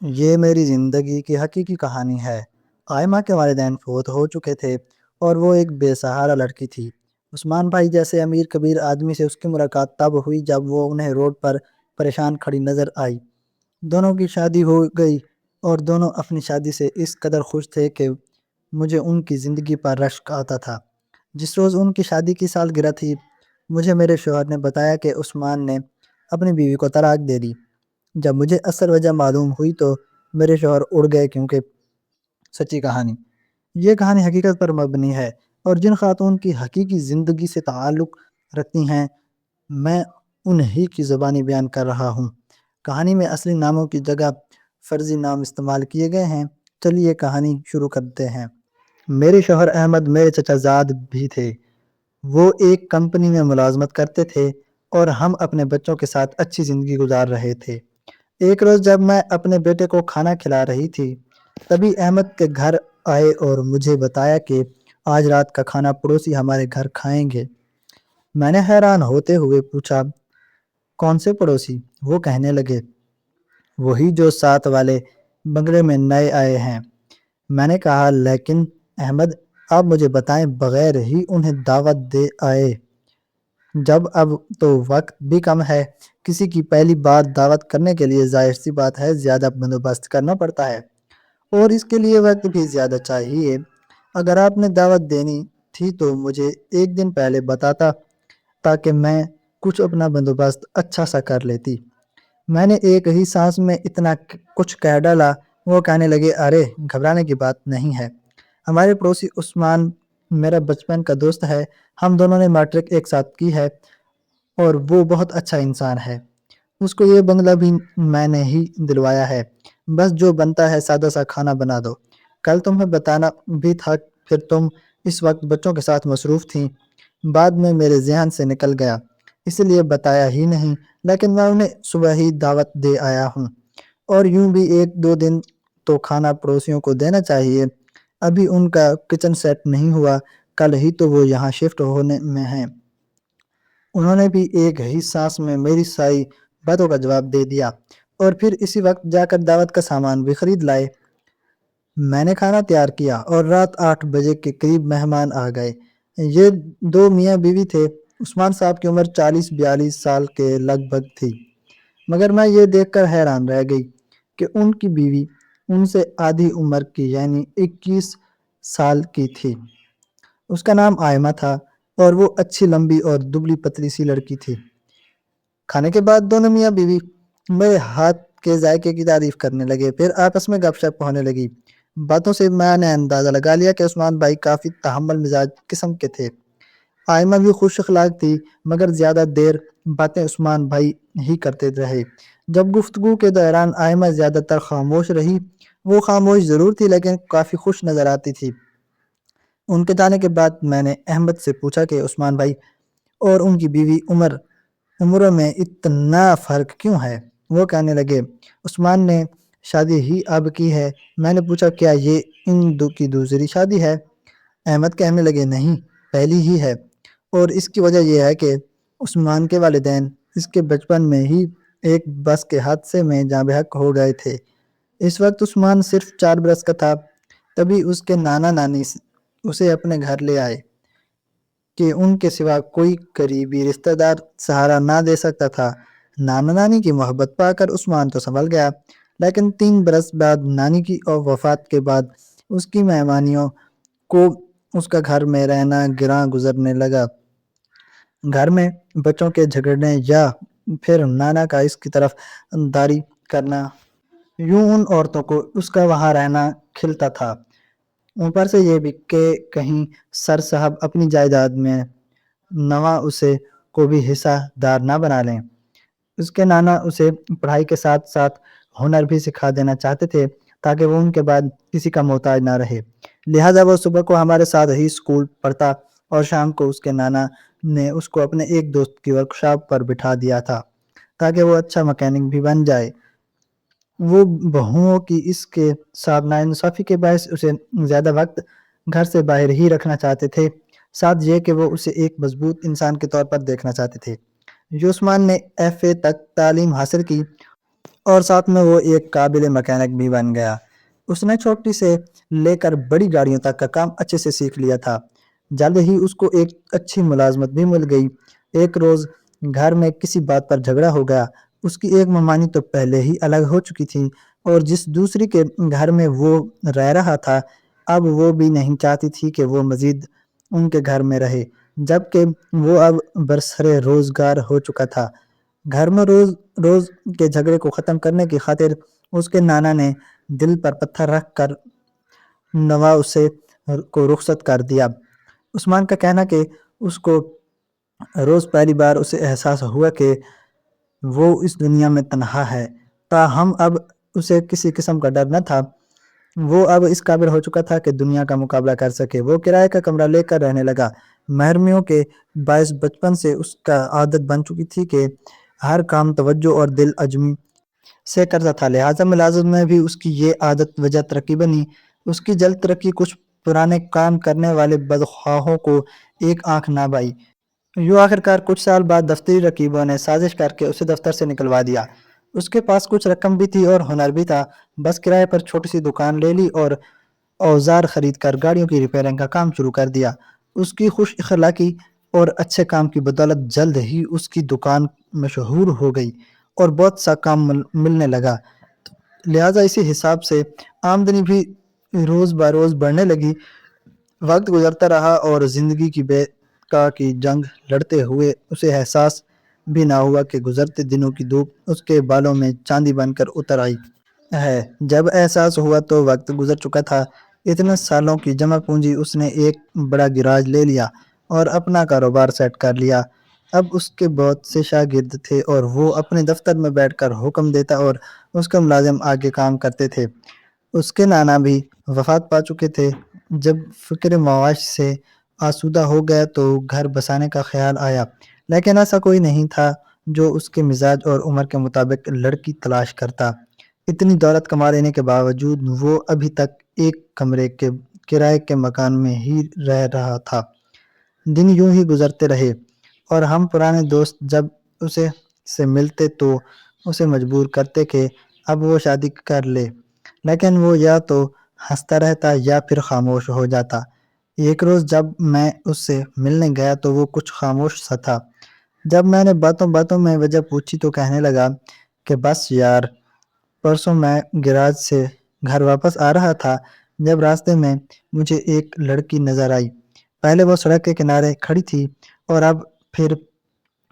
یہ میری زندگی کی حقیقی کہانی ہے۔ آئمہ کے والدین فوت ہو چکے تھے اور وہ ایک بے سہارا لڑکی تھی۔ عثمان بھائی جیسے امیر کبیر آدمی سے اس کی ملاقات تب ہوئی جب وہ انہیں روڈ پر پریشان کھڑی نظر آئی۔ دونوں کی شادی ہو گئی اور دونوں اپنی شادی سے اس قدر خوش تھے کہ مجھے ان کی زندگی پر رشک آتا تھا۔ جس روز ان کی شادی کی سالگرہ تھی، مجھے میرے شوہر نے بتایا کہ عثمان نے اپنی بیوی کو طلاق دے دی۔ جب مجھے اصل وجہ معلوم ہوئی تو میرے شوہر اڑ گئے، کیونکہ سچی کہانی یہ کہانی حقیقت پر مبنی ہے، اور جن خاتون کی حقیقی زندگی سے تعلق رکھتی ہیں میں انہی کی زبانی بیان کر رہا ہوں۔ کہانی میں اصلی ناموں کی جگہ فرضی نام استعمال کیے گئے ہیں۔ چلیے کہانی شروع کرتے ہیں۔ میرے شوہر احمد میرے چچا زاد بھی تھے۔ وہ ایک کمپنی میں ملازمت کرتے تھے اور ہم اپنے بچوں کے ساتھ اچھی زندگی گزار رہے تھے۔ ایک روز جب میں اپنے بیٹے کو کھانا کھلا رہی تھی، تبھی احمد کے گھر آئے اور مجھے بتایا کہ آج رات کا کھانا پڑوسی ہمارے گھر کھائیں گے۔ میں نے حیران ہوتے ہوئے پوچھا، کون سے پڑوسی؟ وہ کہنے لگے، وہی جو ساتھ والے بنگلے میں نئے آئے ہیں۔ میں نے کہا، لیکن احمد آپ مجھے بتائیں بغیر ہی انہیں دعوت دے آئے؟ جب اب تو وقت بھی کم ہے، کسی کی پہلی بار دعوت کرنے کے لیے ظاہر سی بات ہے زیادہ بندوبست کرنا پڑتا ہے، اور اس کے لیے وقت بھی زیادہ چاہیے۔ اگر آپ نے دعوت دینی تھی تو مجھے ایک دن پہلے بتاتا تاکہ میں کچھ اپنا بندوبست اچھا سا کر لیتی۔ میں نے ایک ہی سانس میں اتنا کچھ کہہ ڈالا۔ وہ کہنے لگے، ارے گھبرانے کی بات نہیں ہے، ہمارے پڑوسی عثمان میرا بچپن کا دوست ہے، ہم دونوں نے میٹرک ایک ساتھ کی ہے اور وہ بہت اچھا انسان ہے۔ اس کو یہ بنگلہ بھی میں نے ہی دلوایا ہے، بس جو بنتا ہے سادہ سا کھانا بنا دو۔ کل تمہیں بتانا بھی تھا، پھر تم اس وقت بچوں کے ساتھ مصروف تھیں، بعد میں میرے ذہن سے نکل گیا، اس لیے بتایا ہی نہیں، لیکن میں انہیں صبح ہی دعوت دے آیا ہوں، اور یوں بھی ایک دو دن تو کھانا پڑوسیوں کو دینا چاہیے۔ ابھی ان کا کچن سیٹ نہیں ہوا، کل ہی تو وہ یہاں شفٹ ہونے میں ہیں۔ انہوں نے بھی ایک ہی سانس میں میری ساری باتوں کا جواب دے دیا، اور پھر اسی وقت جا کر دعوت کا سامان بھی خرید لائے۔ میں نے کھانا تیار کیا اور رات 8 بجے کے قریب مہمان آ گئے۔ یہ دو میاں بیوی تھے۔ عثمان صاحب کی عمر 40-42 سال کے لگ بھگ تھی، مگر میں یہ دیکھ کر حیران رہ گئی کہ ان کی بیوی ان سے آدھی عمر کی یعنی 21 سال کی تھی۔ اس کا نام آئمہ تھا اور وہ اچھی لمبی اور دبلی پتلی سی لڑکی تھی۔ کھانے کے بعد دونوں میاں بیوی میرے ہاتھ کے ذائقے کی تعریف کرنے لگے، پھر آپس میں گپ شپ ہونے لگی۔ باتوں سے میں نے اندازہ لگا لیا کہ عثمان بھائی کافی تحمل مزاج قسم کے تھے۔ آئمہ بھی خوش اخلاق تھی، مگر زیادہ دیر باتیں عثمان بھائی ہی کرتے رہے۔ جب گفتگو کے دوران آئمہ زیادہ تر خاموش رہی، وہ خاموش ضرور تھی لیکن کافی خوش نظر آتی تھی۔ ان کے جانے کے بعد میں نے احمد سے پوچھا کہ عثمان بھائی اور ان کی بیوی عمروں میں اتنا فرق کیوں ہے؟ وہ کہنے لگے، عثمان نے شادی ہی اب کی ہے۔ میں نے پوچھا، کیا یہ ان دو کی دوسری شادی ہے؟ احمد کہنے لگے، نہیں، پہلی ہی ہے، اور اس کی وجہ یہ ہے کہ عثمان کے والدین اس کے بچپن میں ہی ایک بس کے حادثے میں جاں بحق ہو گئے تھے۔ اس وقت عثمان صرف 4 برس کا تھا، تبھی اس کے نانا نانی اسے اپنے گھر لے آئے کہ ان کے سوا کوئی قریبی رشتہ دار سہارا نہ دے سکتا تھا۔ نانا نانی کی محبت پا کر عثمان تو سنبھل گیا، لیکن 3 برس بعد نانی کی وفات کے بعد اس کی مہمانیوں کو اس کا گھر میں رہنا گراں گزرنے لگا۔ گھر میں بچوں کے جھگڑنے یا پھر نانا کا اس کی طرف داری کرنا، یوں ان عورتوں کو اس کا وہاں رہنا کھلتا تھا۔ اوپر سے یہ بھی کہ کہیں سر صاحب اپنی جائیداد میں نواں اسے کو بھی حصہ دار نہ بنا لیں۔ اس کے نانا اسے پڑھائی کے ساتھ ساتھ ہنر بھی سکھا دینا چاہتے تھے تاکہ وہ ان کے بعد کسی کا محتاج نہ رہے۔ لہٰذا وہ صبح کو ہمارے ساتھ ہی اسکول پڑھتا اور شام کو اس کے نانا نے اس کو اپنے ایک دوست کی ورکشاپ پر بٹھا دیا تھا تاکہ وہ اچھا مکینک بھی بن جائے۔ وہ بہوؤں کی اس کے ساتھ ناانصافی کے باعث اسے زیادہ وقت گھر سے باہر ہی رکھنا چاہتے تھے، ساتھ یہ کہ وہ اسے ایک مضبوط انسان کے طور پر دیکھنا چاہتے تھے۔ جو عثمان نے ایف اے تک تعلیم حاصل کی اور ساتھ میں وہ ایک قابل مکینک بھی بن گیا۔ اس نے چھوٹی سے لے کر بڑی گاڑیوں تک کا کام اچھے سے سیکھ لیا تھا۔ جلد ہی اس کو ایک اچھی ملازمت بھی مل گئی۔ ایک روز گھر میں کسی بات پر جھگڑا ہو گیا۔ اس کی ایک ممانی تو پہلے ہی الگ ہو چکی تھی، اور جس دوسری کے گھر میں وہ رہ رہا تھا اب وہ بھی نہیں چاہتی تھی کہ وہ مزید ان کے گھر میں رہے، جبکہ وہ اب برسر روزگار ہو چکا تھا۔ گھر میں روز روز کے جھگڑے کو ختم کرنے کی خاطر اس کے نانا نے دل پر پتھر رکھ کر نوا اسے کو رخصت کر دیا۔ عثمان کا کہنا کہ اس کو روز پہلی بار اسے احساس ہوا کہ وہ اس دنیا میں تنہا ہے، تاہم اب اسے کسی قسم کا ڈر نہ تھا۔ وہ اب اس قابل ہو چکا تھا کہ دنیا کا مقابلہ کر سکے۔ وہ کرائے کا کمرہ لے کر رہنے لگا۔ محرومیوں کے باعث بچپن سے اس کا عادت بن چکی تھی کہ ہر کام توجہ اور دل عجمی سے کرتا تھا، لہٰذا ملازمت میں بھی اس کی یہ عادت وجہ ترقی بنی۔ اس کی جلد ترقی کچھ پرانے کام کرنے والے بدخواہوں کو ایک آنکھ نہ بائی۔ یوں آخرکار کچھ سال بعد دفتری رقیبوں نے سازش کر کے اسے دفتر سے نکلوا دیا۔ اس کے پاس کچھ رقم بھی تھی اور ہنر بھی تھا، بس کرائے پر چھوٹی سی دکان لے لی اور اوزار خرید کر گاڑیوں کی ریپیئرنگ کا کام شروع کر دیا۔ اس کی خوش اخلاقی اور اچھے کام کی بدولت جلد ہی اس کی دکان مشہور ہو گئی اور بہت سا کام ملنے لگا، لہٰذا اسی حساب سے آمدنی بھی روز بروز بڑھنے لگی۔ وقت گزرتا رہا اور زندگی کی بقا کی جنگ لڑتے ہوئے اسے احساس بھی نہ ہوا کہ گزرتے دنوں کی دھوپ اس کے بالوں میں چاندی بن کر اتر آئی ہے۔ جب احساس ہوا تو وقت گزر چکا تھا۔ اتنے سالوں کی جمع پونجی اس نے ایک بڑا گراج لے لیا اور اپنا کاروبار سیٹ کر لیا۔ اب اس کے بہت سے شاگرد تھے اور وہ اپنے دفتر میں بیٹھ کر حکم دیتا اور اس کے ملازم آگے کام کرتے تھے۔ اس کے نانا بھی وفات پا چکے تھے۔ جب فکر معاش سے آسودہ ہو گیا تو گھر بسانے کا خیال آیا، لیکن ایسا کوئی نہیں تھا جو اس کے مزاج اور عمر کے مطابق لڑکی تلاش کرتا۔ اتنی دولت کما لینے کے باوجود وہ ابھی تک ایک کمرے کے کرائے کے مکان میں ہی رہ رہا تھا۔ دن یوں ہی گزرتے رہے اور ہم پرانے دوست جب اسے سے ملتے تو اسے مجبور کرتے کہ اب وہ شادی کر لے، لیکن وہ یا تو ہنستا رہتا یا پھر خاموش ہو جاتا۔ ایک روز جب میں اس سے ملنے گیا تو وہ کچھ خاموش سا تھا۔ جب میں نے باتوں باتوں میں وجہ پوچھی تو کہنے لگا کہ بس یار، پرسوں میں گراج سے گھر واپس آ رہا تھا جب راستے میں مجھے ایک لڑکی نظر آئی۔ پہلے وہ سڑک کے کنارے کھڑی تھی اور اب پھر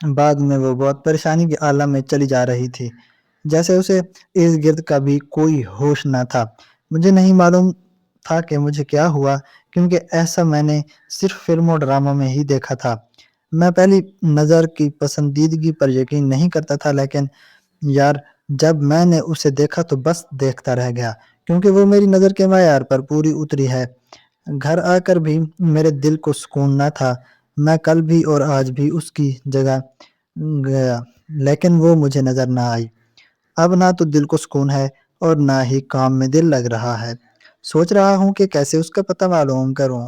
بعد میں وہ بہت پریشانی کے عالم میں چلی جا رہی تھی، جیسے اسے ارد گرد کا بھی کوئی ہوش نہ تھا۔ مجھے نہیں معلوم تھا کہ مجھے کیا ہوا، کیونکہ ایسا میں نے صرف فلموں اور ڈراموں میں ہی دیکھا تھا۔ میں پہلی نظر کی پسندیدگی پر یقین نہیں کرتا تھا، لیکن یار جب میں نے اسے دیکھا تو بس دیکھتا رہ گیا، کیونکہ وہ میری نظر کے معیار پر پوری اتری ہے۔ گھر آ کر بھی میرے دل کو سکون نہ تھا۔ میں کل بھی اور آج بھی اس کی جگہ گیا، لیکن وہ مجھے نظر نہ آئی۔ اب نہ تو دل کو سکون ہے اور نہ ہی کام میں دل لگ رہا ہے۔ سوچ رہا ہوں کہ کیسے اس کا پتہ معلوم کروں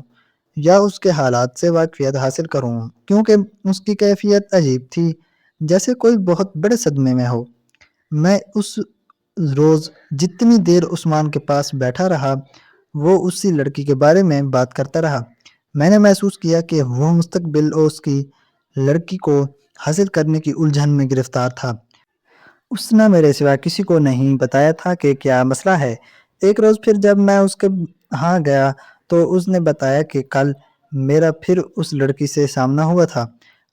یا اس کے حالات سے واقفیت حاصل کروں، کیونکہ اس کی کیفیت عجیب تھی، جیسے کوئی بہت بڑے صدمے میں ہو۔ میں اس روز جتنی دیر عثمان کے پاس بیٹھا رہا وہ اسی لڑکی کے بارے میں بات کرتا رہا۔ میں نے محسوس کیا کہ وہ مستقبل اور اس کی لڑکی کو حاصل کرنے کی الجھن میں گرفتار تھا۔ اس نے میرے سوا کسی کو نہیں بتایا تھا کہ کیا مسئلہ ہے۔ ایک روز پھر جب میں اس کے ہاں گیا تو اس نے بتایا کہ کل میرا پھر اس لڑکی سے سامنا ہوا تھا۔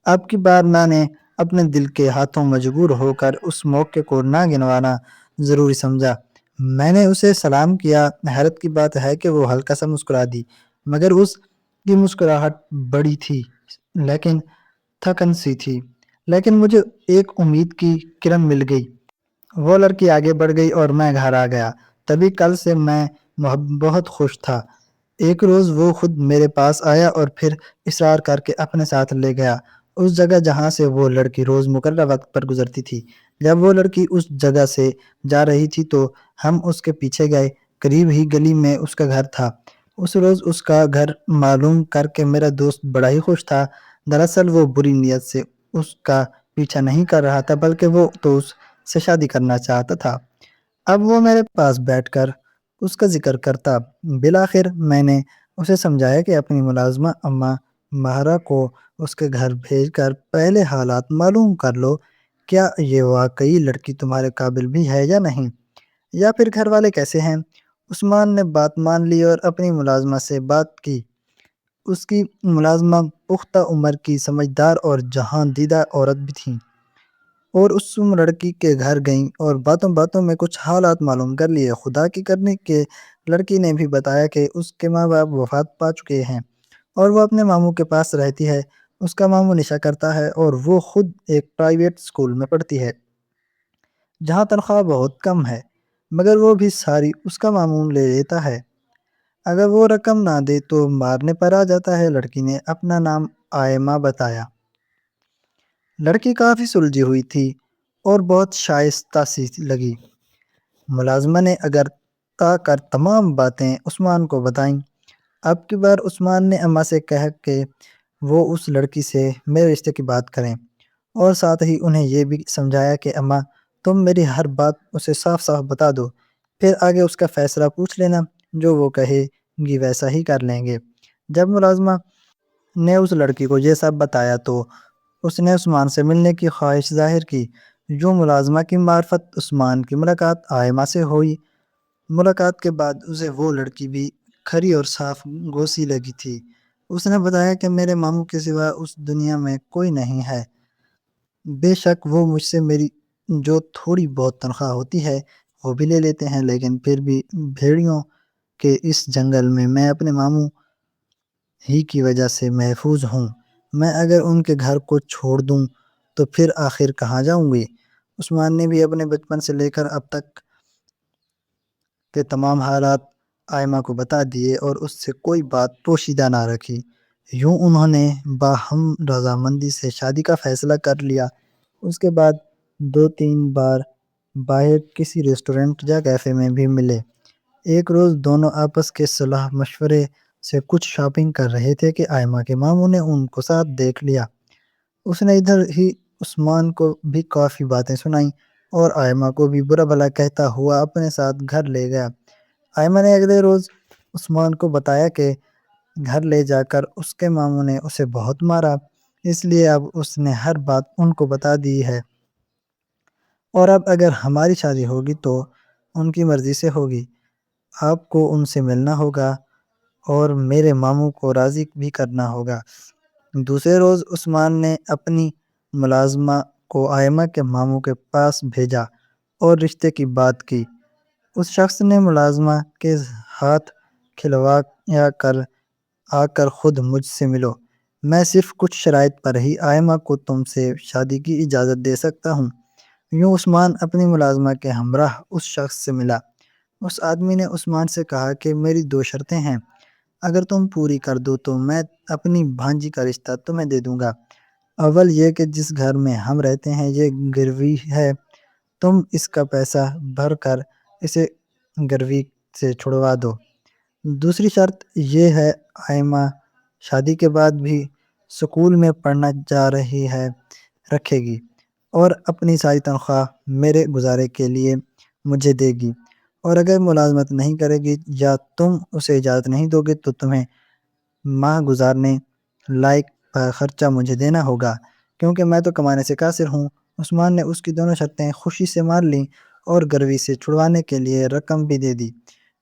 اب کی بار میں نے اپنے دل کے ہاتھوں مجبور ہو کر اس موقع کو نہ گنوانا ضروری سمجھا۔ میں نے اسے سلام کیا۔ حیرت کی بات ہے کہ وہ ہلکا سا مسکرا دی، مگر اس کی مسکراہٹ بڑی تھی لیکن تھکن سی تھی۔ لیکن مجھے ایک امید کی کرن مل گئی۔ وہ لڑکی آگے بڑھ گئی اور میں گھر آ گیا۔ تبھی کل سے میں بہت خوش تھا۔ ایک روز وہ خود میرے پاس آیا اور پھر اصرار کر کے اپنے ساتھ لے گیا اس جگہ جہاں سے وہ لڑکی روز مقررہ وقت پر گزرتی تھی۔ جب وہ لڑکی اس جگہ سے جا رہی تھی تو ہم اس کے پیچھے گئے۔ قریب ہی گلی میں اس کا گھر تھا۔ اس روز اس کا گھر معلوم کر کے میرا دوست بڑا ہی خوش تھا۔ دراصل وہ بری نیت سے اس کا پیچھا نہیں کر رہا تھا، بلکہ وہ تو اس سے شادی کرنا چاہتا تھا۔ اب وہ میرے پاس بیٹھ کر اس کا ذکر کرتا۔ بالآخر میں نے اسے سمجھایا کہ اپنی ملازمہ اماں مہرہ کو اس کے گھر بھیج کر پہلے حالات معلوم کر لو، کیا یہ واقعی لڑکی تمہارے قابل بھی ہے یا نہیں، یا پھر گھر والے کیسے ہیں۔ عثمان نے بات مان لی اور اپنی ملازمہ سے بات کی۔ اس کی ملازمہ پختہ عمر کی سمجھدار اور جہاں دیدہ عورت بھی تھیں، اور اس لڑکی کے گھر گئیں اور باتوں باتوں میں کچھ حالات معلوم کر لیے۔ خدا کی کرنی کہ لڑکی نے بھی بتایا کہ اس کے ماں باپ وفات پا چکے ہیں اور وہ اپنے ماموں کے پاس رہتی ہے۔ اس کا ماموں نشہ کرتا ہے اور وہ خود ایک پرائیویٹ اسکول میں پڑھتی ہے جہاں تنخواہ بہت کم ہے، مگر وہ بھی ساری اس کا ماموں لے لیتا ہے۔ اگر وہ رقم نہ دے تو مارنے پر آ جاتا ہے۔ لڑکی نے اپنا نام آئمہ بتایا۔ لڑکی کافی سلجھی ہوئی تھی اور بہت شائستہ سی لگی۔ ملازمہ نے اگر تا کر تمام باتیں عثمان کو بتائیں۔ اب کی بار عثمان نے اماں سے کہا کہ وہ اس لڑکی سے میرے رشتے کی بات کریں، اور ساتھ ہی انہیں یہ بھی سمجھایا کہ اماں تم میری ہر بات اسے صاف صاف بتا دو، پھر آگے اس کا فیصلہ پوچھ لینا، جو وہ کہے گی ویسا ہی کر لیں گے۔ جب ملازمہ نے اس لڑکی کو یہ سب بتایا تو اس نے عثمان سے ملنے کی خواہش ظاہر کی۔ جو ملازمہ کی معرفت عثمان کی ملاقات آئمہ سے ہوئی۔ ملاقات کے بعد اسے وہ لڑکی بھی کھری اور صاف گوسی لگی تھی۔ اس نے بتایا کہ میرے ماموں کے سوا اس دنیا میں کوئی نہیں ہے۔ بے شک وہ مجھ سے میری جو تھوڑی بہت تنخواہ ہوتی ہے وہ بھی لے لیتے ہیں، لیکن پھر بھی بھیڑیوں کے اس جنگل میں میں اپنے ماموں ہی کی وجہ سے محفوظ ہوں۔ میں اگر ان کے گھر کو چھوڑ دوں تو پھر آخر کہاں جاؤں گی۔ عثمان نے بھی اپنے بچپن سے لے کر اب تک کے تمام حالات آئمہ کو بتا دیے اور اس سے کوئی بات پوشیدہ نہ رکھی۔ یوں انہوں نے باہم رضامندی سے شادی کا فیصلہ کر لیا۔ اس کے بعد 2-3 بار باہر کسی ریسٹورنٹ یا کیفے میں بھی ملے۔ ایک روز دونوں آپس کے صلاح مشورے سے کچھ شاپنگ کر رہے تھے کہ آئمہ کے ماموں نے ان کو ساتھ دیکھ لیا۔ اس نے ادھر ہی عثمان کو بھی کافی باتیں سنائیں اور آئمہ کو بھی برا بھلا کہتا ہوا اپنے ساتھ گھر لے گیا۔ آئمہ نے اگلے روز عثمان کو بتایا کہ گھر لے جا کر اس کے ماموں نے اسے بہت مارا، اس لیے اب اس نے ہر بات ان کو بتا دی ہے، اور اب اگر ہماری شادی ہوگی تو ان کی مرضی سے ہوگی۔ آپ کو ان سے ملنا ہوگا اور میرے ماموں کو راضی بھی کرنا ہوگا۔ دوسرے روز عثمان نے اپنی ملازمہ کو آئمہ کے ماموں کے پاس بھیجا اور رشتے کی بات کی۔ اس شخص نے ملازمہ کے ہاتھ کھلوایا کہ آ کر خود مجھ سے ملو، میں صرف کچھ شرائط پر ہی آئمہ کو تم سے شادی کی اجازت دے سکتا ہوں۔ یوں عثمان اپنی ملازمہ کے ہمراہ اس شخص سے ملا۔ اس آدمی نے عثمان سے کہا کہ میری 2 شرطیں ہیں، اگر تم پوری کر دو تو میں اپنی بھانجی کا رشتہ تمہیں دے دوں گا۔ اول یہ کہ جس گھر میں ہم رہتے ہیں یہ گروی ہے، تم اس کا پیسہ بھر کر اسے گروی سے چھڑوا دو۔ دوسری شرط یہ ہے آئمہ شادی کے بعد بھی سکول میں پڑھنا جا رہی ہے رکھے گی اور اپنی ساری تنخواہ میرے گزارے کے لیے مجھے دے گی، اور اگر ملازمت نہیں کرے گی یا تم اسے اجازت نہیں دو گے تو تمہیں ماہ گزارنے لائق خرچہ مجھے دینا ہوگا، کیونکہ میں تو کمانے سے قاصر ہوں۔ عثمان نے اس کی دونوں شرطیں خوشی سے مان لیں اور گروی سے چھڑوانے کے لیے رقم بھی دے دی۔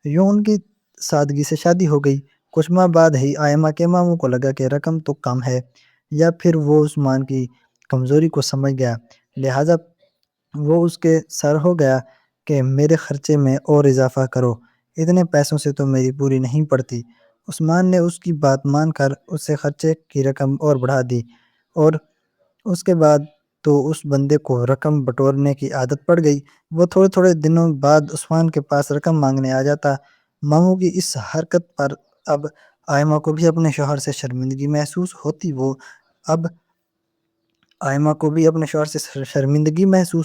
یوں ان کی سادگی سے شادی ہو گئی۔ کچھ ماہ بعد ہی آئمہ کے ماموں کو لگا کہ رقم تو کم ہے، یا پھر وہ عثمان کی کمزوری کو سمجھ گیا، لہٰذا وہ اس کے سر ہو گیا کہ میرے خرچے میں اور اضافہ کرو، اتنے پیسوں سے تو میری پوری نہیں پڑتی۔ عثمان نے اس کی بات مان کر اس سے خرچے کی رقم اور بڑھا دی، اور اس کے بعد تو اس بندے کو رقم بٹورنے کی عادت پڑ گئی۔ وہ تھوڑے تھوڑے دنوں بعد عثمان کے پاس رقم مانگنے آ جاتا۔ ماموں کی اس حرکت پر اب آئمہ کو بھی اپنے شوہر سے شرمندگی محسوس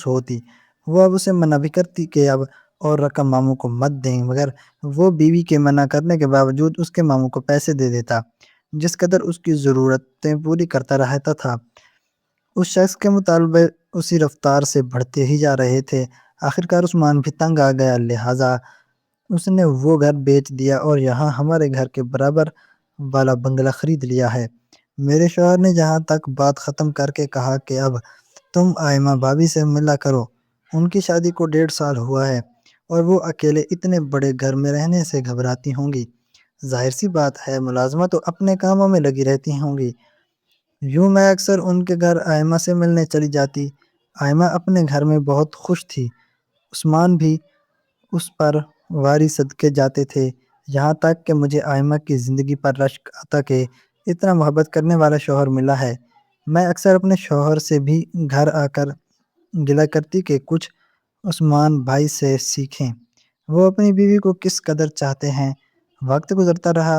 ہوتی۔ وہ اب اسے منع بھی کرتی کہ اب اور رقم ماموں کو مت دیں، مگر وہ بیوی کے منع کرنے کے باوجود اس کے ماموں کو پیسے دے دیتا، جس قدر اس کی ضرورتیں پوری کرتا رہتا تھا۔ اس شخص کے مطالبے اسی رفتار سے بڑھتے ہی جا رہے تھے۔ آخرکار عثمان بھی تنگ آ گیا، لہٰذا اس نے وہ گھر بیچ دیا اور یہاں ہمارے گھر کے برابر والا بنگلہ خرید لیا ہے۔ میرے شوہر نے جہاں تک بات ختم کر کے کہا کہ اب تم آئمہ بھابھی سے ملا کرو۔ ان کی شادی کو 1.5 سال ہوا ہے اور وہ اکیلے اتنے بڑے گھر میں رہنے سے گھبراتی ہوں گی۔ ظاہر سی بات ہے، ملازمہ تو اپنے کاموں میں لگی رہتی ہوں گی۔ یوں میں اکثر ان کے گھر آئمہ سے ملنے چلی جاتی۔ آئمہ اپنے گھر میں بہت خوش تھی، عثمان بھی اس پر واری صدقے جاتے تھے، یہاں تک کہ مجھے آئمہ کی زندگی پر رشک آتا کہ اتنا محبت کرنے والا شوہر ملا ہے۔ میں اکثر اپنے شوہر سے بھی گھر آ کر گلہ کرتی کہ کچھ عثمان بھائی سے سیکھیں، وہ اپنی بیوی کو کس قدر چاہتے ہیں۔ وقت گزرتا رہا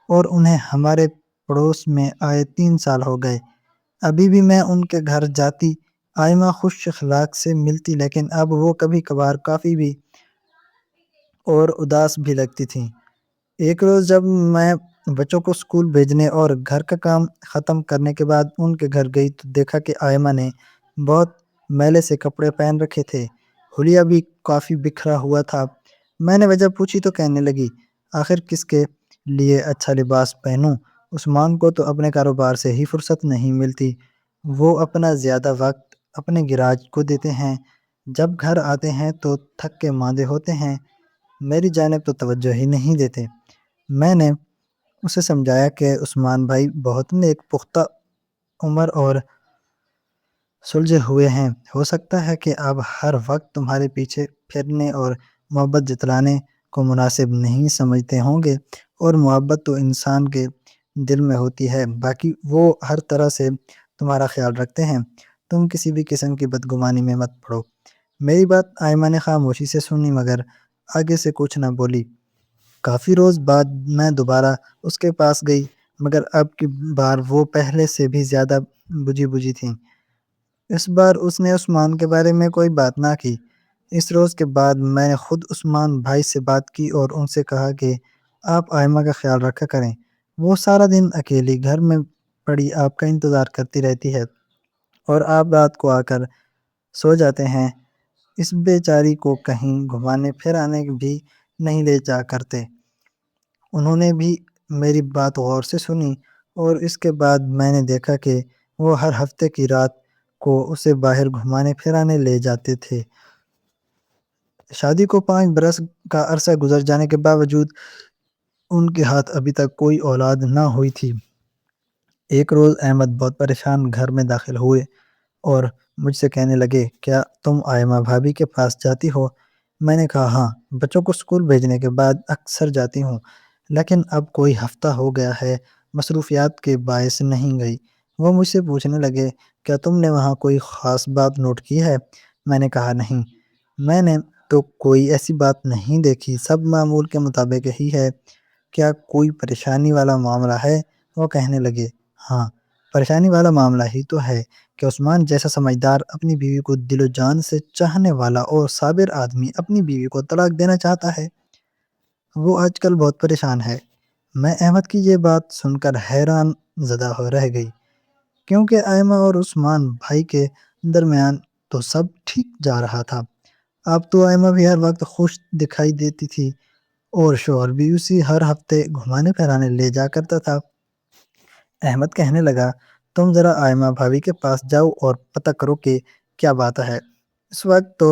اور انہیں ہمارے پڑوس میں آئے 3 سال ہو گئے۔ ابھی بھی میں ان کے گھر جاتی، آئمہ خوش اخلاق سے ملتی، لیکن اب وہ کبھی کبھار کافی بھی اور اداس بھی لگتی تھیں۔ ایک روز جب میں بچوں کو اسکول بھیجنے اور گھر کا کام ختم کرنے کے بعد ان کے گھر گئی تو دیکھا کہ آئمہ نے بہت میلے سے کپڑے پہن رکھے تھے، حلیہ بھی کافی بکھرا ہوا تھا۔ میں نے وجہ پوچھی تو کہنے لگی، آخر کس کے لیے اچھا لباس پہنوں؟ عثمان کو تو اپنے کاروبار سے ہی فرصت نہیں ملتی، وہ اپنا زیادہ وقت اپنے گراج کو دیتے ہیں، جب گھر آتے ہیں تو تھک کے ماندے ہوتے ہیں، میری جانب تو توجہ ہی نہیں دیتے۔ میں نے اسے سمجھایا کہ عثمان بھائی بہت نیک، پختہ عمر اور سلجھے ہوئے ہیں، ہو سکتا ہے کہ اب ہر وقت تمہارے پیچھے پھرنے اور محبت جتلانے کو مناسب نہیں سمجھتے ہوں گے، اور محبت تو انسان کے دل میں ہوتی ہے، باقی وہ ہر طرح سے تمہارا خیال رکھتے ہیں، تم کسی بھی قسم کی بدگمانی میں مت پڑو۔ میری بات آئمہ نے خاموشی سے سنی مگر آگے سے کچھ نہ بولی۔ کافی روز بعد میں دوبارہ اس کے پاس گئی، مگر اب کی بار وہ پہلے سے بھی زیادہ بجھی بجھی تھیں۔ اس بار اس نے عثمان کے بارے میں کوئی بات نہ کی۔ اس روز کے بعد میں نے خود عثمان بھائی سے بات کی اور ان سے کہا کہ آپ آئمہ کا خیال رکھا کریں، وہ سارا دن اکیلی گھر میں پڑی آپ کا انتظار کرتی رہتی ہے اور آپ رات کو آ کر سو جاتے ہیں، اس بیچاری کو کہیں گھمانے پھرانے بھی نہیں لے جا کرتے۔ انہوں نے بھی میری بات غور سے سنی اور اس کے بعد میں نے دیکھا کہ وہ ہر ہفتے کی رات کو اسے باہر گھمانے پھرانے لے جاتے تھے۔ شادی کو 5 برس کا عرصہ گزر جانے کے باوجود ان کے ہاتھ ابھی تک کوئی اولاد نہ ہوئی تھی۔ ایک روز احمد بہت پریشان گھر میں داخل ہوئے اور مجھ سے کہنے لگے، کیا تم آئمہ بھابھی کے پاس جاتی ہو؟ میں نے کہا ہاں، بچوں کو اسکول بھیجنے کے بعد اکثر جاتی ہوں، لیکن اب کوئی ہفتہ ہو گیا ہے مصروفیات کے باعث نہیں گئی۔ وہ مجھ سے پوچھنے لگے، کیا تم نے وہاں کوئی خاص بات نوٹ کی ہے؟ میں نے کہا نہیں، میں نے تو کوئی ایسی بات نہیں دیکھی، سب معمول کے مطابق ہی ہے۔ کیا کوئی پریشانی والا معاملہ ہے؟ وہ کہنے لگے، ہاں، پریشانی والا معاملہ ہی تو ہے کہ عثمان جیسا سمجھدار، اپنی بیوی کو دل و جان سے چاہنے والا اور صابر آدمی اپنی بیوی کو طلاق دینا چاہتا ہے۔ وہ آج کل بہت پریشان ہے۔ میں احمد کی یہ بات سن کر حیران زدہ ہو رہ گئی، کیونکہ آئمہ اور عثمان بھائی کے درمیان تو سب ٹھیک جا رہا تھا۔ اب تو آئمہ بھی ہر وقت خوش دکھائی دیتی تھی اور شوہر بھی اسی ہر ہفتے گھمانے پھرانے لے جا کرتا تھا۔ احمد کہنے لگا، تم ذرا آئمہ بھابھی کے پاس جاؤ اور پتہ کرو کہ کیا بات ہے۔ اس وقت تو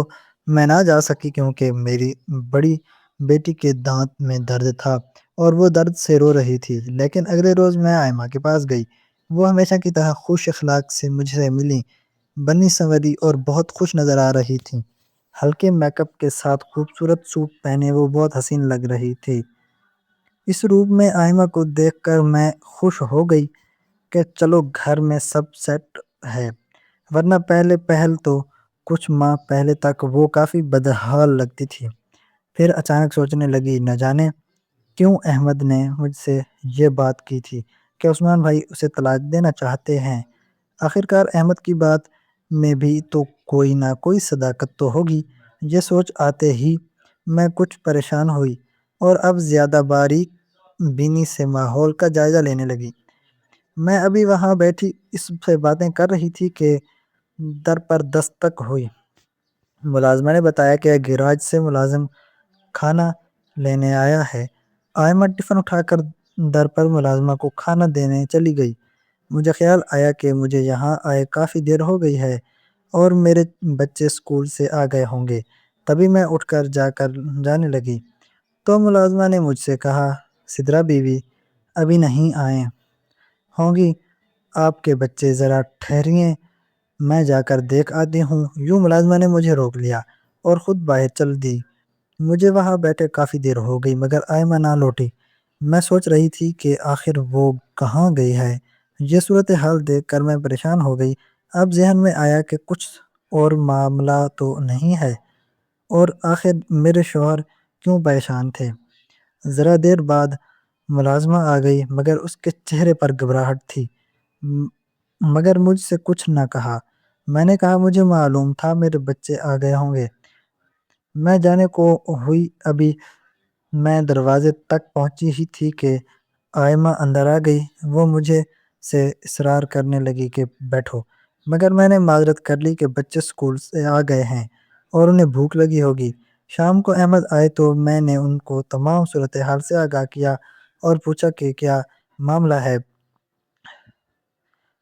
میں نہ جا سکی کیونکہ میری بڑی بیٹی کے دانت میں درد تھا اور وہ درد سے رو رہی تھی، لیکن اگلے روز میں آئمہ کے پاس گئی۔ وہ ہمیشہ کی طرح خوش اخلاق سے مجھ سے ملی، بنی سنوری اور بہت خوش نظر آ رہی تھی۔ ہلکے میک اپ کے ساتھ خوبصورت سوٹ پہنے وہ بہت حسین لگ رہی تھی۔ اس روپ میں آئمہ کو دیکھ کر میں خوش ہو گئی کہ چلو گھر میں سب سیٹ ہے، ورنہ پہل تو کچھ ماہ پہلے تک وہ کافی بدحال لگتی تھی۔ پھر اچانک سوچنے لگی، نہ جانے کیوں احمد نے مجھ سے یہ بات کی تھی کہ عثمان بھائی اسے طلاق دینا چاہتے ہیں۔ آخرکار احمد کی بات میں بھی تو کوئی نہ کوئی صداقت تو ہوگی۔ یہ سوچ آتے ہی میں کچھ پریشان ہوئی اور اب زیادہ باریک بینی سے ماحول کا جائزہ لینے لگی۔ میں ابھی وہاں بیٹھی اس سے باتیں کر رہی تھی کہ در پر دستک ہوئی۔ ملازمہ نے بتایا کہ گیراج سے ملازم کھانا لینے آیا ہے۔ آئمہ ٹفن اٹھا کر در پر ملازمہ کو کھانا دینے چلی گئی۔ مجھے خیال آیا کہ مجھے یہاں آئے کافی دیر ہو گئی ہے اور میرے بچے اسکول سے آ گئے ہوں گے، تبھی میں اٹھ کر جانے لگی تو ملازمہ نے مجھ سے کہا، سدرا بیوی ابھی نہیں آئے ہوں گی، آپ کے بچے ذرا ٹھہریے، میں جا کر دیکھ آتی ہوں۔ یوں ملازمہ نے مجھے روک لیا اور خود باہر چل دی۔ مجھے وہاں بیٹھے کافی دیر ہو گئی مگر آئمہ نہ لوٹی۔ میں سوچ رہی تھی کہ آخر وہ کہاں گئی ہے۔ یہ صورتحال دیکھ کر میں پریشان ہو گئی۔ اب ذہن میں آیا کہ کچھ اور معاملہ تو نہیں ہے، اور آخر میرے شوہر کیوں پریشان تھے۔ ذرا دیر بعد ملازمہ آ گئی مگر اس کے چہرے پر گھبراہٹ تھی، مگر مجھ سے کچھ نہ کہا۔ میں نے کہا، مجھے معلوم تھا میرے بچے آ گئے ہوں گے، میں جانے کو ہوئی ابھی میں دروازے تک پہنچی ہی تھی کہ آئمہ اندر آ گئی۔ وہ مجھے سے اصرار کرنے لگی کہ بیٹھو، مگر میں نے معذرت کر لی کہ بچے اسکول سے آ گئے ہیں اور انہیں بھوک لگی ہوگی۔ شام کو احمد آئے تو میں نے ان کو تمام صورتحال سے آگاہ کیا اور پوچھا کہ کیا معاملہ ہے۔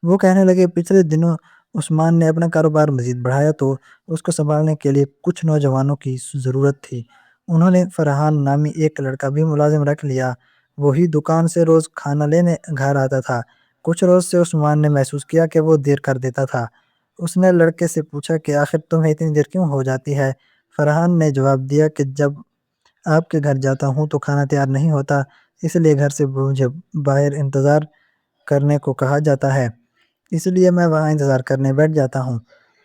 وہ کہنے لگے، پچھلے دنوں عثمان نے اپنا کاروبار مزید بڑھایا تو اس کو سنبھالنے کے لیے کچھ نوجوانوں کی ضرورت تھی۔ انہوں نے فرحان نامی ایک لڑکا بھی ملازم رکھ لیا، وہی دکان سے روز کھانا لینے گھر آتا تھا۔ کچھ روز سے عثمان نے محسوس کیا کہ وہ دیر کر دیتا تھا۔ اس نے لڑکے سے پوچھا کہ آخر تمہیں اتنی دیر کیوں ہو جاتی ہے؟ فرحان نے جواب دیا کہ جب آپ کے گھر جاتا ہوں تو کھانا تیار نہیں ہوتا، اس لیے گھر سے مجھے باہر انتظار کرنے کو کہا جاتا ہے، اس لیے میں وہاں انتظار کرنے بیٹھ جاتا ہوں۔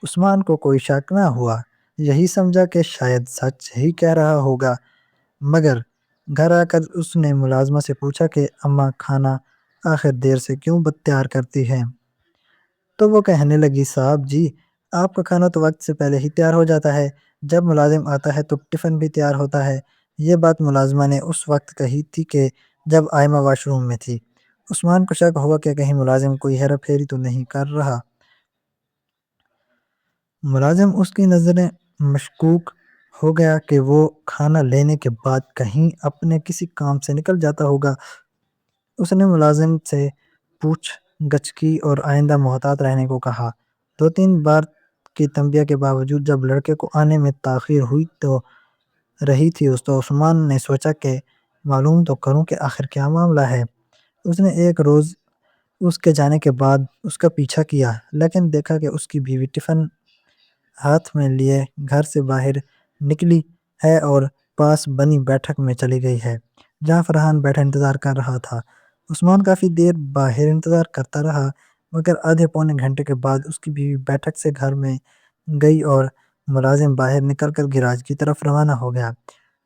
عثمان کو کوئی شک نہ ہوا، یہی سمجھا کہ شاید سچ ہی کہہ رہا ہوگا، مگر گھر آ کر اس نے ملازمہ سے پوچھا کہ اماں کھانا آخر دیر سے کیوں تیار کرتی ہے؟ تو وہ کہنے لگی، صاحب جی آپ کا کھانا تو وقت سے پہلے ہی تیار ہو جاتا ہے، جب ملازم آتا ہے تو ٹفن بھی تیار ہوتا ہے۔ یہ بات ملازمہ نے اس وقت کہی تھی کہ جب آئمہ واش روم میں تھی۔ عثمان کو شک ہوا کہ کہیں ملازم کوئی ہیرا پھیری تو نہیں کر رہا۔ ملازم اس کی نظریں مشکوک ہو گیا کہ وہ کھانا لینے کے بعد کہیں اپنے کسی کام سے نکل جاتا ہوگا۔ اس نے ملازم سے پوچھ گچھ کی اور آئندہ محتاط رہنے کو کہا۔ 2-3 بار کی تنبیہ کے باوجود جب لڑکے کو آنے میں تاخیر ہوئی تو رہی تھی تو عثمان نے سوچا کہ معلوم تو کروں کہ آخر کیا معاملہ ہے۔ اس نے ایک روز اس کے جانے کے بعد اس کا پیچھا کیا، لیکن دیکھا کہ اس کی بیوی ٹفن ہاتھ میں لیے گھر سے باہر نکلی ہے اور پاس بنی بیٹھک میں چلی گئی ہے جہاں فرحان بیٹھا انتظار کر رہا تھا۔ عثمان کافی دیر باہر انتظار کرتا رہا مگر آدھے پونے گھنٹے کے بعد اس کی بیوی بیٹھک سے گھر میں گئی اور ملازم باہر نکل کر گیراج کی طرف روانہ ہو گیا۔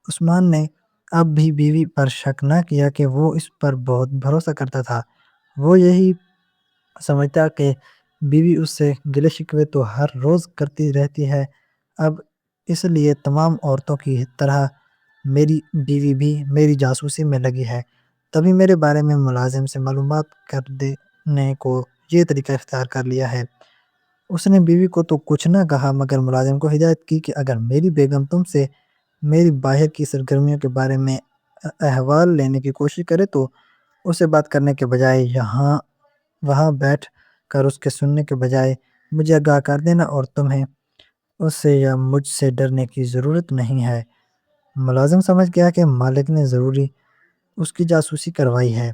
عثمان نے اب بھی بیوی پر شک نہ کیا کہ وہ اس پر بہت بھروسہ کرتا تھا۔ وہ یہی سمجھتا کہ بیوی اس سے گلے شکوے تو ہر روز کرتی رہتی ہے، اب اس لیے تمام عورتوں کی طرح میری بیوی بھی میری جاسوسی میں لگی ہے، تبھی میرے بارے میں ملازم سے معلومات کرنے کو یہ طریقہ اختیار کر لیا ہے۔ اس نے بیوی کو تو کچھ نہ کہا مگر ملازم کو ہدایت کی کہ اگر میری بیگم تم سے میری باہر کی سرگرمیوں کے بارے میں احوال لینے کی کوشش کرے تو اسے بات کرنے کے بجائے وہاں بیٹھ کر اس کے سننے کے بجائے مجھے آگاہ کر دینا، اور تمہیں اس سے یا مجھ سے ڈرنے کی ضرورت نہیں ہے۔ ملازم سمجھ گیا کہ مالک نے ضروری اس کی جاسوسی کروائی ہے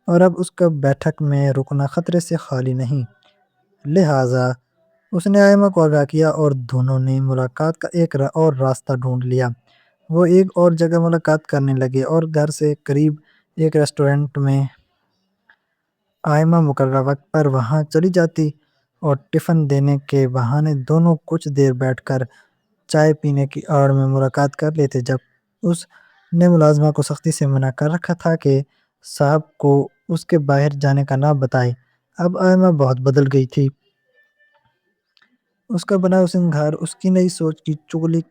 اور اب اس کا بیٹھک میں رکنا خطرے سے خالی نہیں، لہٰذا اس نے آئمہ کو آگاہ کیا اور دونوں نے ملاقات کا ایک اور راستہ ڈھونڈ لیا۔ وہ ایک اور جگہ ملاقات کرنے لگے اور گھر سے قریب ایک ریسٹورنٹ میں آئمہ مقررہ وقت پر وہاں چلی جاتی اور ٹفن دینے کے بہانے دونوں کچھ دیر بیٹھ کر چائے پینے کی آڑ میں ملاقات کر لیتے۔ جب اس نے ملازمہ کو سختی سے منع کر رکھا تھا کہ صاحب کو اس کے باہر جانے کا نہ بتائے، اب آئمہ بہت بدل گئی تھی۔ اس کا بنا حسن گھر اس کی نئی سوچ کی چغلی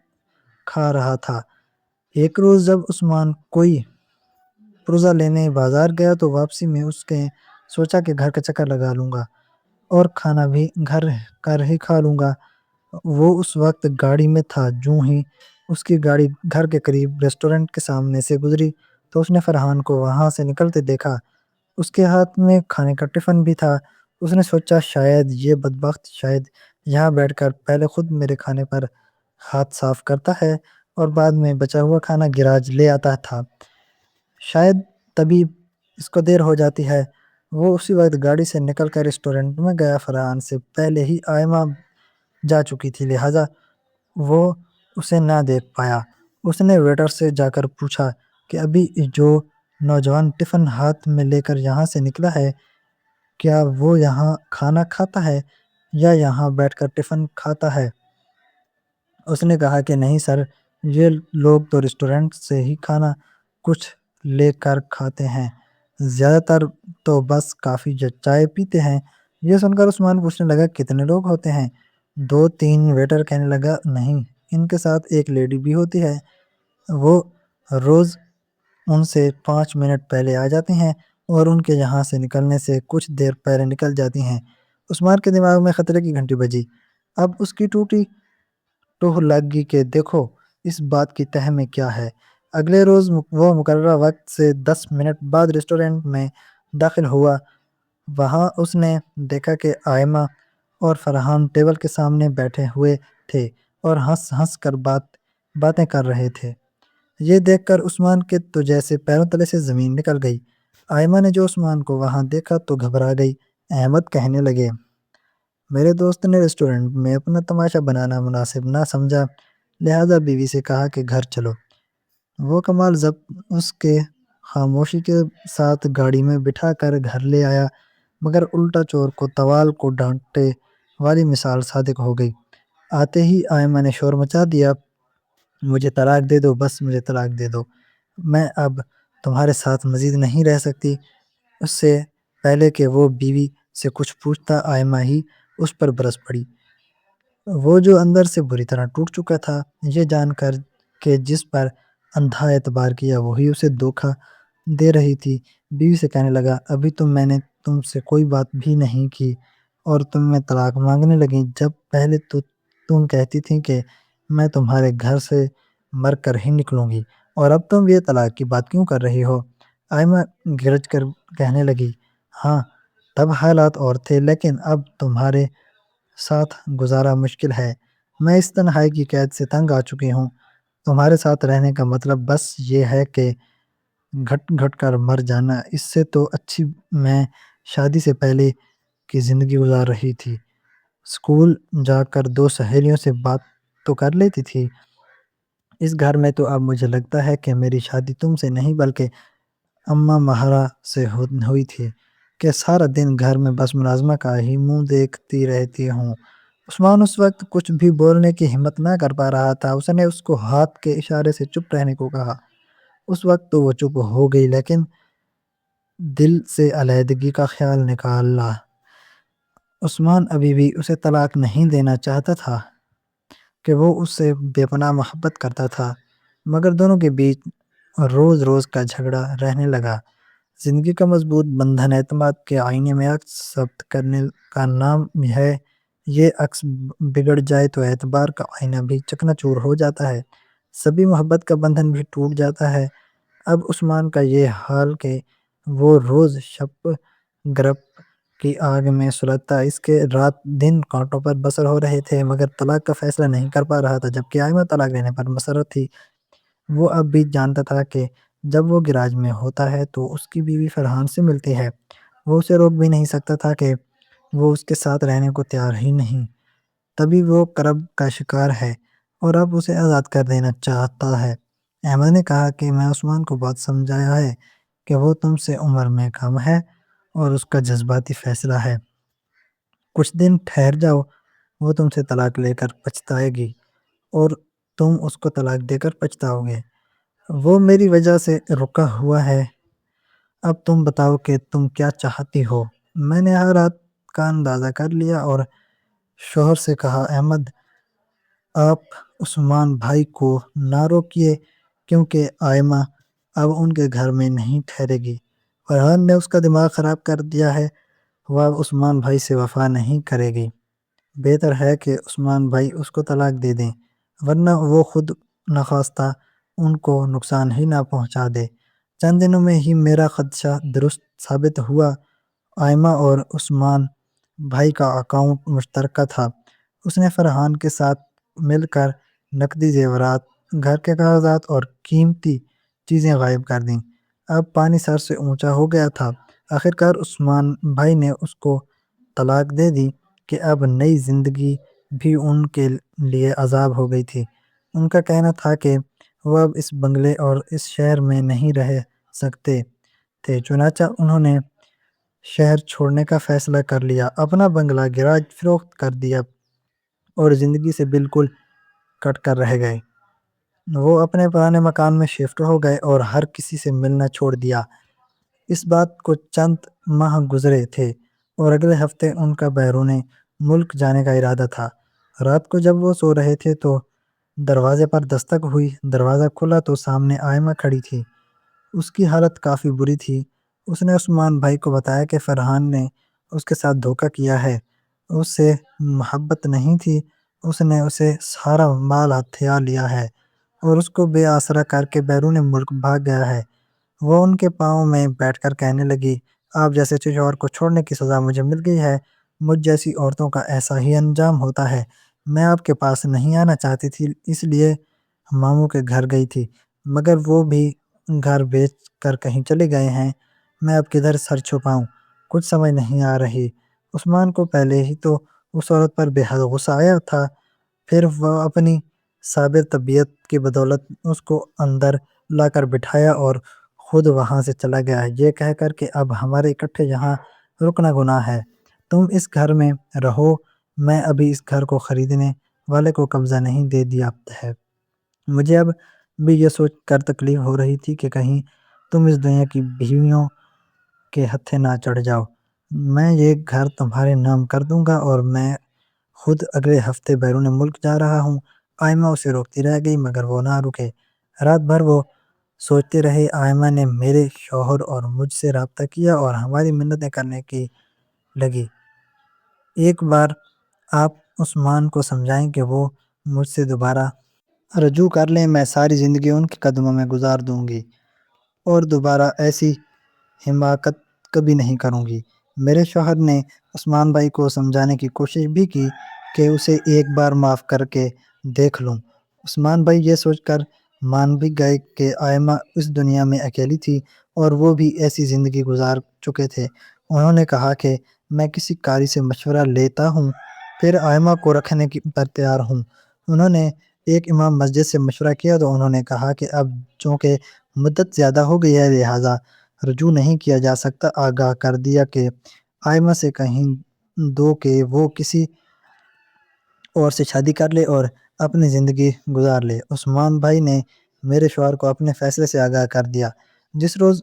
کھا رہا تھا۔ ایک روز جب عثمان کوئی پرزہ لینے بازار گیا تو واپسی میں اس نے سوچا کہ گھر کا چکر لگا لوں گا۔ اور کھانا بھی گھر کر ہی کھا لوں گا۔ وہ اس وقت گاڑی میں تھا، جوں ہی اس کی گاڑی گھر کے قریب ریسٹورنٹ کے سامنے سے گزری تو اس نے فرحان کو وہاں سے نکلتے دیکھا۔ اس کے ہاتھ میں کھانے کا ٹفن بھی تھا۔ اس نے سوچا شاید یہ بدبخت شاید یہاں بیٹھ کر پہلے خود میرے کھانے پر ہاتھ صاف کرتا ہے اور بعد میں بچا ہوا کھانا گراج لے آتا تھا، شاید تبھی اس کو دیر ہو جاتی ہے۔ وہ اسی وقت گاڑی سے نکل کر ریسٹورنٹ میں گیا۔ فرحان سے پہلے ہی آئمہ جا چکی تھی، لہٰذا وہ اسے نہ دیکھ پایا۔ اس نے ویٹر سے جا کر پوچھا کہ ابھی جو نوجوان ٹفن ہاتھ میں لے کر یہاں سے نکلا ہے، کیا وہ یہاں کھانا کھاتا ہے یا یہاں بیٹھ کر ٹفن کھاتا ہے؟ اس نے کہا کہ نہیں سر، یہ لوگ تو ریسٹورنٹ سے ہی کھانا کچھ لے کر کھاتے ہیں، زیادہ تر تو بس کافی یا چائے پیتے ہیں۔ یہ سن کر عثمان پوچھنے لگا کتنے لوگ ہوتے ہیں؟ 2-3۔ ویٹر کہنے لگا نہیں، ان کے ساتھ ایک لیڈی بھی ہوتی ہے، وہ روز ان سے 5 منٹ پہلے آ جاتی ہیں اور ان کے یہاں سے نکلنے سے کچھ دیر پہلے نکل جاتی ہیں۔ عثمان کے دماغ میں خطرے کی گھنٹی بجی۔ اب اس کی ٹوٹی ٹوہ لگ گئی کہ دیکھو اس بات کی تہ میں کیا ہے۔ اگلے روز وہ مقررہ وقت سے 10 منٹ بعد ریسٹورنٹ میں داخل ہوا۔ وہاں اس نے دیکھا کہ آئمہ اور فرحان ٹیبل کے سامنے بیٹھے ہوئے تھے اور ہنس ہنس کر باتیں کر رہے تھے۔ یہ دیکھ کر عثمان کے تو جیسے پیروں تلے سے زمین نکل گئی۔ آئمہ نے جو عثمان کو وہاں دیکھا تو گھبرا گئی۔ احمد کہنے لگے میرے دوست نے ریسٹورنٹ میں اپنا تماشا بنانا مناسب نہ سمجھا، لہذا بیوی سے کہا کہ گھر چلو۔ وہ کمال ضبط اس کے خاموشی کے ساتھ گاڑی میں بٹھا کر گھر لے آیا، مگر الٹا چور کو طوال کو ڈانٹے والی مثال صادق ہو گئی۔ آتے ہی آئمہ نے شور مچا دیا، مجھے طلاق دے دو، بس مجھے طلاق دے دو، میں اب تمہارے ساتھ مزید نہیں رہ سکتی۔ اس سے پہلے کہ وہ بیوی سے کچھ پوچھتا آئمہ ہی اس پر برس پڑی۔ وہ جو اندر سے بری طرح ٹوٹ چکا تھا، یہ جان کر کہ جس پر اندھا اعتبار کیا وہی اسے دھوکہ دے رہی تھی، بیوی سے کہنے لگا ابھی تو میں نے تم سے کوئی بات بھی نہیں کی اور تم میں طلاق مانگنے لگی، جب پہلے تو تم کہتی تھی کہ میں تمہارے گھر سے مر کر ہی نکلوں گی، اور اب تم یہ طلاق کی بات کیوں کر رہی ہو؟ آئمہ گرج کر کہنے لگی ہاں تب حالات اور تھے، لیکن اب تمہارے ساتھ گزارا مشکل ہے، میں اس تنہائی کی قید سے تنگ آ چکی ہوں۔ تمہارے ساتھ رہنے کا مطلب بس یہ ہے کہ گھٹ گھٹ کر مر جانا، اس سے تو اچھی میں شادی سے پہلے کی زندگی گزار رہی تھی، اسکول جا کر 2 سہیلیوں سے بات تو کر لیتی تھی۔ اس گھر میں تو اب مجھے لگتا ہے کہ میری شادی تم سے نہیں بلکہ اماں مہرا سے ہوئی تھی، کہ سارا دن گھر میں بس ملازمہ کا ہی منہ دیکھتی رہتی ہوں۔ عثمان اس وقت کچھ بھی بولنے کی ہمت نہ کر پا رہا تھا۔ اس نے اس کو ہاتھ کے اشارے سے چپ رہنے کو کہا۔ اس وقت تو وہ چپ ہو گئی، لیکن دل سے علیحدگی کا خیال نکالا۔ عثمان ابھی بھی اسے طلاق نہیں دینا چاہتا تھا کہ وہ اس سے بے پناہ محبت کرتا تھا، مگر دونوں کے بیچ روز روز کا جھگڑا رہنے لگا۔ زندگی کا مضبوط بندھن اعتماد کے آئینے میں عکس ثبت کرنے کا نام ہے۔ یہ عکس بگڑ جائے تو اعتبار کا آئینہ بھی چکنا چور ہو جاتا ہے، سبھی محبت کا بندھن بھی ٹوٹ جاتا ہے۔ اب عثمان کا یہ حال کہ وہ روز شب گرب کی آگ میں سلگتا، اس کے رات دن کانٹوں پر بسر ہو رہے تھے، مگر طلاق کا فیصلہ نہیں کر پا رہا تھا، جبکہ آئمہ طلاق دینے پر مسرت تھی۔ وہ اب بھی جانتا تھا کہ جب وہ گراج میں ہوتا ہے تو اس کی بیوی فرحان سے ملتی ہے، وہ اسے روک بھی نہیں سکتا تھا کہ وہ اس کے ساتھ رہنے کو تیار ہی نہیں، تبھی وہ کرب کا شکار ہے اور اب اسے آزاد کر دینا چاہتا ہے۔ احمد نے کہا کہ میں عثمان کو بات سمجھایا ہے کہ وہ تم سے عمر میں کم ہے اور اس کا جذباتی فیصلہ ہے، کچھ دن ٹھہر جاؤ، وہ تم سے طلاق لے کر پچھتائے گی اور تم اس کو طلاق دے کر پچھتاؤ گے۔ وہ میری وجہ سے رکا ہوا ہے، اب تم بتاؤ کہ تم کیا چاہتی ہو؟ میں نے حالات کا اندازہ کر لیا اور شوہر سے کہا احمد آپ عثمان بھائی کو نہ روکیے، کیونکہ آئمہ اب ان کے گھر میں نہیں ٹھہرے گی، فرحان نے اس کا دماغ خراب کر دیا ہے، وہ اب عثمان بھائی سے وفا نہیں کرے گی، بہتر ہے کہ عثمان بھائی اس کو طلاق دے دیں، ورنہ وہ خود نخواستہ ان کو نقصان ہی نہ پہنچا دے۔ چند دنوں میں ہی میرا خدشہ درست ثابت ہوا۔ آئمہ اور عثمان بھائی کا اکاؤنٹ مشترکہ تھا۔ اس نے فرحان کے ساتھ مل کر نقدی زیورات، گھر کے کاغذات اور قیمتی چیزیں غائب کر دیں۔ اب پانی سر سے اونچا ہو گیا تھا۔ آخرکار عثمان بھائی نے اس کو طلاق دے دی کہ اب نئی زندگی بھی ان کے لیے عذاب ہو گئی تھی۔ ان کا کہنا تھا کہ وہ اب اس بنگلے اور اس شہر میں نہیں رہ سکتے تھے، چنانچہ انہوں نے شہر چھوڑنے کا فیصلہ کر لیا، اپنا بنگلہ گراج فروخت کر دیا اور زندگی سے بالکل کٹ کر رہ گئے۔ وہ اپنے پرانے مکان میں شفٹ ہو گئے اور ہر کسی سے ملنا چھوڑ دیا۔ اس بات کو چند ماہ گزرے تھے اور اگلے ہفتے ان کا بیرون ملک جانے کا ارادہ تھا۔ رات کو جب وہ سو رہے تھے تو دروازے پر دستک ہوئی۔ دروازہ کھلا تو سامنے آئمہ کھڑی تھی۔ اس کی حالت کافی بری تھی۔ اس نے عثمان بھائی کو بتایا کہ فرحان نے اس کے ساتھ دھوکہ کیا ہے، اس سے محبت نہیں تھی، اس نے اسے سارا مال ہتھیا لیا ہے اور اس کو بے آسرا کر کے بیرون ملک بھاگ گیا ہے۔ وہ ان کے پاؤں میں بیٹھ کر کہنے لگی، آپ جیسے شوہر کو چھوڑنے کی سزا مجھے مل گئی ہے، مجھ جیسی عورتوں کا ایسا ہی انجام ہوتا ہے۔ میں آپ کے پاس نہیں آنا چاہتی تھی، اس لیے ماموں کے گھر گئی تھی، مگر وہ بھی گھر بیچ کر کہیں چلے گئے ہیں، میں اب کدھر سر چھپاؤں، کچھ سمجھ نہیں آ رہی۔ عثمان کو پہلے ہی تو اس عورت پر بے حد غصہ آیا تھا، پھر وہ اپنی صابر طبیعت کی بدولت اس کو اندر لا کر بٹھایا اور خود وہاں سے چلا گیا، یہ کہہ کر کہ اب ہمارے اکٹھے یہاں رکنا گناہ ہے، تم اس گھر میں رہو، میں ابھی اس گھر کو خریدنے والے کو قبضہ نہیں دے دیا ہے۔ مجھے اب بھی یہ سوچ کر تکلیف ہو رہی تھی کہ کہیں تم اس دنیا کی بیویوں کے ہتھے نہ چڑھ جاؤ۔ میں یہ گھر تمہارے نام کر دوں گا اور میں خود اگلے ہفتے بیرون ملک جا رہا ہوں۔ آئمہ اسے روکتی رہ گئی مگر وہ نہ رکے۔ رات بھر وہ سوچتے رہے۔ آئمہ نے میرے شوہر اور مجھ سے رابطہ کیا اور ہماری منتیں کرنے کی لگی، ایک بار آپ عثمان کو سمجھائیں کہ وہ مجھ سے دوبارہ رجوع کر لیں، میں ساری زندگی ان کے قدموں میں گزار دوں گی اور دوبارہ ایسی حماقت کبھی نہیں کروں گی۔ میرے شوہر نے عثمان بھائی کو سمجھانے کی کوشش بھی کی کہ اسے ایک بار معاف کر کے دیکھ لوں۔ عثمان بھائی یہ سوچ کر مان بھی گئے کہ آئمہ اس دنیا میں اکیلی تھی اور وہ بھی ایسی زندگی گزار چکے تھے۔ انہوں نے کہا کہ میں کسی قاری سے مشورہ لیتا ہوں، پھر آئمہ کو رکھنے پر تیار ہوں۔ انہوں نے ایک امام مسجد سے مشورہ کیا تو انہوں نے کہا کہ اب چونکہ مدت زیادہ ہو گئی ہے لہٰذا رجوع نہیں کیا جا سکتا۔ آگاہ کر دیا کہ آئمہ سے کہیں دو کہ وہ کسی اور سے شادی کر لے اور اپنی زندگی گزار لے۔ عثمان بھائی نے میرے شوہر کو اپنے فیصلے سے آگاہ کر دیا۔ جس روز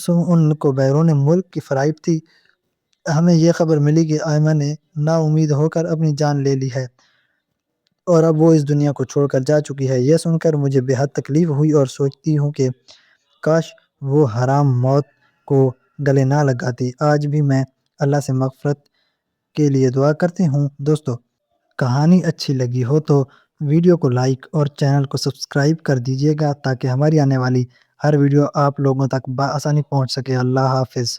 ان کو بیرون ملک کی فلائٹ تھی، ہمیں یہ خبر ملی کہ آئمہ نے نا امید ہو کر اپنی جان لے لی ہے اور اب وہ اس دنیا کو چھوڑ کر جا چکی ہے۔ یہ سن کر مجھے بے حد تکلیف ہوئی اور سوچتی ہوں کہ کاش وہ حرام موت کو گلے نہ لگاتی۔ آج بھی میں اللہ سے مغفرت کے لیے دعا کرتی ہوں۔ دوستو، کہانی اچھی لگی ہو تو ویڈیو کو لائک اور چینل کو سبسکرائب کر دیجیے گا تاکہ ہماری آنے والی ہر ویڈیو آپ لوگوں تک بآسانی پہنچ سکے۔ اللہ حافظ۔